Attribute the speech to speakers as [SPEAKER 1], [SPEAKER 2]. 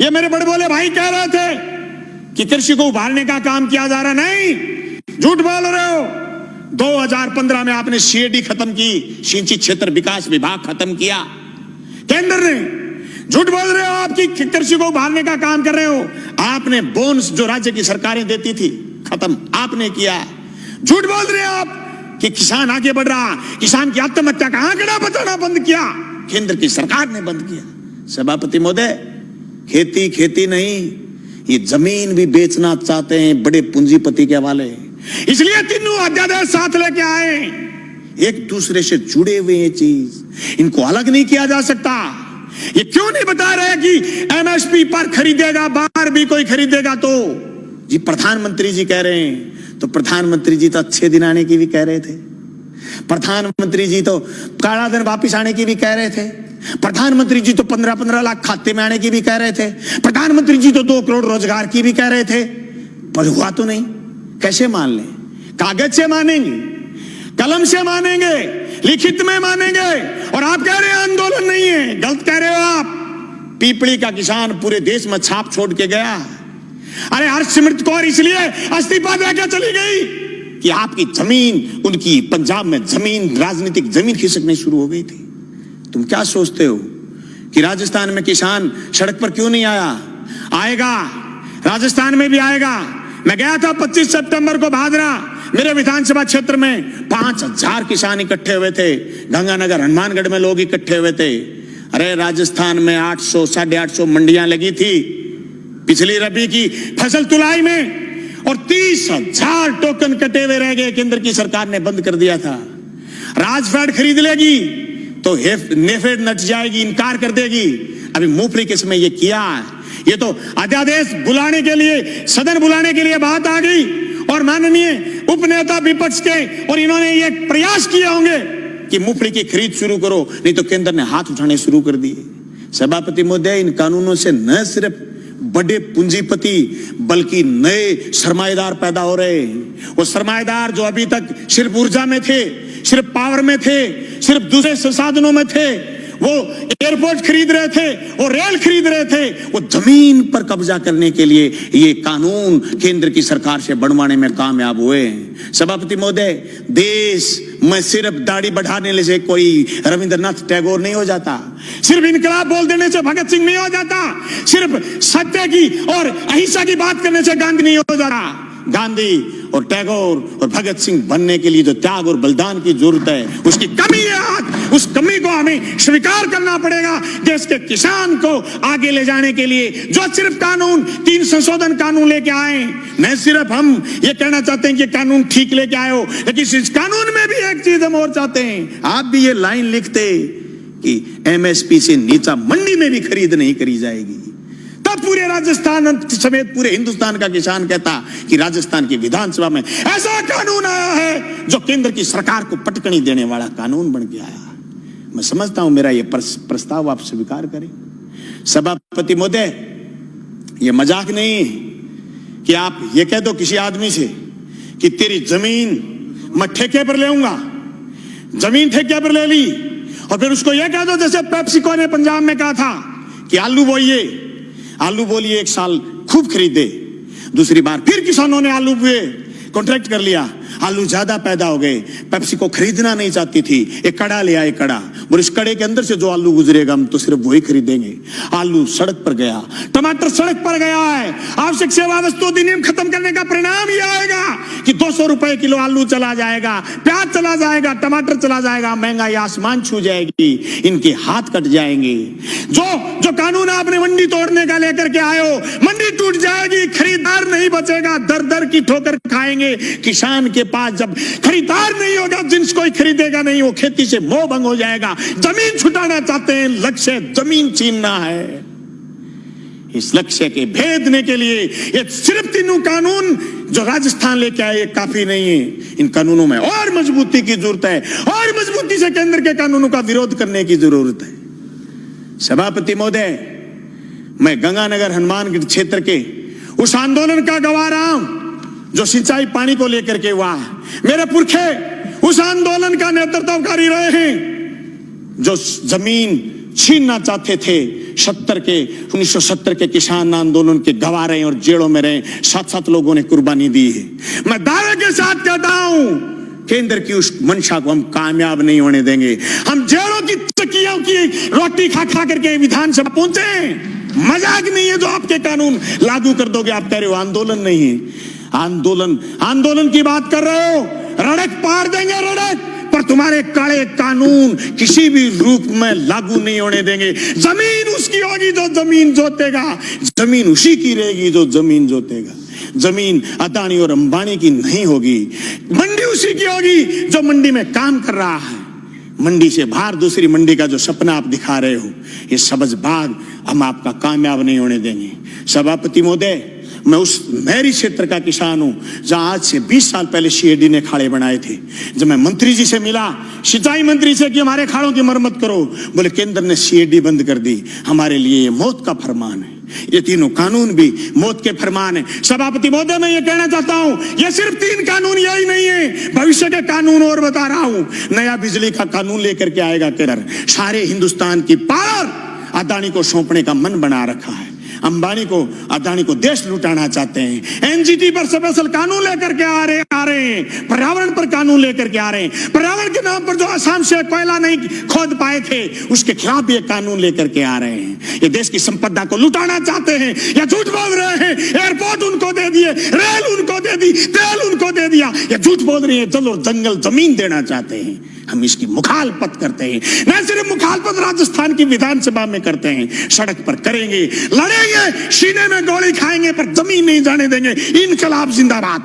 [SPEAKER 1] ये मेरे बड़े बोले भाई कह रहे थे कि कृषि को उभारने का काम किया जा रहा, नहीं, झूठ बोल रहे हो। 2015 में आपने सीएडी खत्म की, सिंचित क्षेत्र विकास विभाग खत्म किया केंद्र ने। झूठ बोल रहे हो, आपकी कृषि को उभारने का काम कर रहे हो। आपने बोनस जो राज्य की सरकारें देती थी खत्म आपने किया। झूठ बोल रहे हो आप कि किसान आगे बढ़ रहा, किसान की आत्महत्या का आंकड़ा बताना बंद किया, केंद्र की सरकार ने बंद किया। सभापति महोदय, खेती खेती नहीं, ये जमीन भी बेचना चाहते हैं बड़े पूंजीपति के हवाले, इसलिए तीनों अध्यादेश साथ लेके आए। एक दूसरे से जुड़े हुए ये चीज, इनको अलग नहीं किया जा सकता। ये क्यों नहीं बता रहे कि एमएसपी पर खरीदेगा, बाहर भी कोई खरीदेगा तो जी प्रधानमंत्री जी कह रहे हैं, तो प्रधानमंत्री जी तो अच्छे दिन आने की भी कह रहे थे, प्रधानमंत्री जी तो काला धन वापिस आने की भी कह रहे थे, प्रधानमंत्री जी तो 15-15 लाख खाते में आने की भी कह रहे थे, प्रधानमंत्री जी तो 2 करोड़ रोजगार की भी कह रहे थे, पर हुआ तो नहीं। कैसे मान लें? कागज से मानेंगे, कलम से मानेंगे, लिखित में मानेंगे, और आप कह रहे हैं आंदोलन नहीं है। गलत कह रहे हो आप। पीपली का किसान पूरे देश में छाप छोड़ के गया। अरे हरसिमरत कौर इसलिए इस्तीफा देकर चली गई कि आपकी जमीन, उनकी पंजाब में जमीन, राजनीतिक जमीन खिसकनी शुरू हो गई थी। तुम क्या सोचते हो कि राजस्थान में किसान सड़क पर क्यों नहीं आया? आएगा, राजस्थान में भी आएगा। मैं गया था 25 सितंबर को भादरा, मेरे विधानसभा क्षेत्र में 5000 किसान इकट्ठे हुए थे। गंगानगर हनुमानगढ़ में लोग इकट्ठे हुए थे। अरे राजस्थान में 800 850 मंडियां लगी थी पिछली रबी की फसल तुलाई में, और 30,000 टोकन कटे हुए रह गए। केंद्र की सरकार ने बंद कर दिया था। राजफेड खरीद लेगी तो नेफेड नट जाएगी, इनकार कर देगी। अभी मूंगफली के समय ये किया, ये तो अध्यादेश बुलाने के लिए, सदन बुलाने के लिए बात आ गई, और माननीय उपनेता विपक्ष के और इन्होंने ये प्रयास किए होंगे कि मूंगफली की खरीद शुरू करो, नहीं तो केंद्र ने हाथ उठाने शुरू कर दिए। सभापति महोदय, इन कानूनों से न सिर्फ बड़े पूंजीपति बल्कि नए सरमाएदार पैदा हो रहे हैं। वो सरमाएदार जो अभी तक सिर्फ ऊर्जा में थे, सिर्फ पावर में थे, सिर्फ दूसरे संसाधनों में थे, वो एयरपोर्ट खरीद रहे थे, वो रेल खरीद रहे थे, वो जमीन पर कब्जा करने के लिए ये कानून केंद्र की सरकार से बनवाने में कामयाब हुए हैं। सभापति महोदय, देश में सिर्फ दाढ़ी बढ़ाने से कोई रविंद्रनाथ टैगोर नहीं हो जाता, सिर्फ इनकलाब बोल देने से भगत सिंह नहीं हो जाता, सिर्फ सत्य की और अहिंसा की बात करने से गांधी नहीं हो जाता। गांधी और टैगोर और भगत सिंह बनने के लिए जो त्याग और बलिदान की जरूरत है, उसकी कमी है आज। उस कमी को हमें स्वीकार करना पड़ेगा। देश के किसान को आगे ले जाने के लिए जो सिर्फ कानून, 3 संशोधन कानून लेके आए, न सिर्फ हम ये कहना चाहते हैं कि कानून ठीक लेके आए हो, लेकिन इस कानून में भी एक चीज हम और चाहते हैं। आप भी ये लाइन लिखते कि एमएसपी से नीचा मंडी में भी खरीद नहीं करी जाएगी, तब पूरे राजस्थान समेत पूरे हिंदुस्तान का किसान कहता कि राजस्थान की विधानसभा में ऐसा कानून आया है जो केंद्र की सरकार को पटकनी देने वाला कानून बन के आया। मैं समझता हूं मेरा ये प्रस्ताव आप स्वीकार करें। सभापति महोदय, ये मजाक नहीं कि आप ये कह दो किसी आदमी से कि तेरी जमीन मैं ठेके पर लेऊंगा, जमीन ठेके पर ले ली, और फिर उसको ये कह दो जैसे पेप्सिको ने पंजाब में कहा था कि आलू बोइए, आलू बोलिए, 1 साल खूब खरीदे, दूसरी बार फिर किसानों ने आलू बोए, कॉन्ट्रैक्ट कर लिया, आलू ज्यादा पैदा हो गए, पेप्सी को खरीदना नहीं चाहती थी, एक कड़ा ले आए, कड़ा, और इस कड़े के अंदर से जो आलू गुजरेगा हम तो सिर्फ वही खरीदेंगे। आलू सड़क पर गया, टमाटर सड़क पर गया है। आवश्यक सेवा वस्तु अधिनियम खत्म करने का परिणाम यह आएगा कि 200 रुपए किलो आलू चला जाएगा, प्याज चला जाएगा, टमाटर चला जाएगा, महंगाई आसमान छू जाएगी, इनके हाथ कट जाएंगे। जो कानून आपने मंडी तोड़ने का लेकर के आए हो, मंडी टूट जाएगी, खरीदार नहीं बचेगा, दर दर की ठोकर खाएंगे। किसान के पास जब खरीदार नहीं होगा, जिन्स कोई खरीदेगा नहीं, वो खेती से मोह भंग हो जाएगा। जमीन छुटाना चाहते हैं, लक्ष्य जमीन छीनना है। इस लक्ष्य के भेदने के लिए ये सिर्फ तीनों कानून जो राजस्थान लेके आए काफी नहीं है। इन कानूनों में और मजबूती की जरूरत है, और मजबूती से केंद्र के कानूनों का विरोध करने की जरूरत है। सभापति महोदय, मैं गंगानगर हनुमानगढ़ क्षेत्र के उस आंदोलन का गवाह रहा हूं जो सिंचाई पानी को लेकर के हुआ है। मेरे पुरखे उस आंदोलन का नेतृत्वकारी रहे हैं जो जमीन छीनना चाहते थे, 1970 के किसान आंदोलन के गवाह रहे और जेलों में रहे, 7-7 लोगों ने कुर्बानी दी है। मैं दावे के साथ कहता हूं, केंद्र की उस मंशा को हम कामयाब नहीं होने देंगे। हम जेलों की चक्कियों की रोटी खा खा करके विधानसभा पहुंचे। मजाक नहीं है जो आपके कानून लागू कर दोगे। आप कह रहे हो आंदोलन नहीं है, आंदोलन की बात कर रहे हो, रड़क पार देंगे रड़क, पर तुम्हारे काले कानून किसी भी रूप में लागू नहीं होने देंगे। जमीन उसकी होगी जो जमीन जोतेगा, जमीन उसी की रहेगी जो जमीन जोतेगा। जमीन अदानी और अंबानी की नहीं होगी, मंडी उसी की होगी जो मंडी में काम कर रहा है। मंडी से बाहर दूसरी मंडी का जो सपना आप दिखा रहे हो, ये सब्ज बाग हम आपका कामयाब नहीं होने देंगे। सभापति महोदय, मैं उस मेरी क्षेत्र का किसान हूं जहां आज से 20 साल पहले सीएडी ने खाड़े बनाए थे। जब मैं मंत्री जी से मिला, सिंचाई मंत्री से कि हमारे खाड़ों की मरम्मत करो, बोले केंद्र ने सीएडी बंद कर दी, हमारे लिए ये मौत का फरमान है। ये तीनों कानून भी मौत के फरमान है। सभापति महोदय, मैं ये कहना चाहता हूं, ये सिर्फ 3 कानून यही नहीं है, भविष्य के कानून और बता रहा हूं। नया बिजली का कानून लेकर के आएगा केंद्र, सारे हिंदुस्तान की पावर अदानी को सौंपने का मन बना रखा है। अंबानी को, अदानी को देश लुटाना चाहते हैं। एनजीटी पर स्पेशल कानून लेकर के आ रहे हैं, पर्यावरण पर कानून लेकर के आ रहे हैं। पर्यावरण के नाम पर जो असम से कोयला नहीं खोद पाए थे, उसके खिलाफ भी एक कानून लेकर के आ रहे हैं। ये देश की संपदा को लुटाना चाहते हैं या झूठ बोल रहे हैं। एयरपोर्ट उनको दे दिए, रेल उनको दे दी, तेल उनको दे दिया, या झूठ बोल रहे हैं जल और जंगल जमीन देना चाहते हैं। हम इसकी मुखालफत करते हैं। न सिर्फ मुखालफत राजस्थान की विधानसभा में करते हैं, सड़क पर करेंगे, लड़ेंगे, सीने में गोली खाएंगे, पर जमीन नहीं जाने देंगे। इनकलाब जिंदाबाद।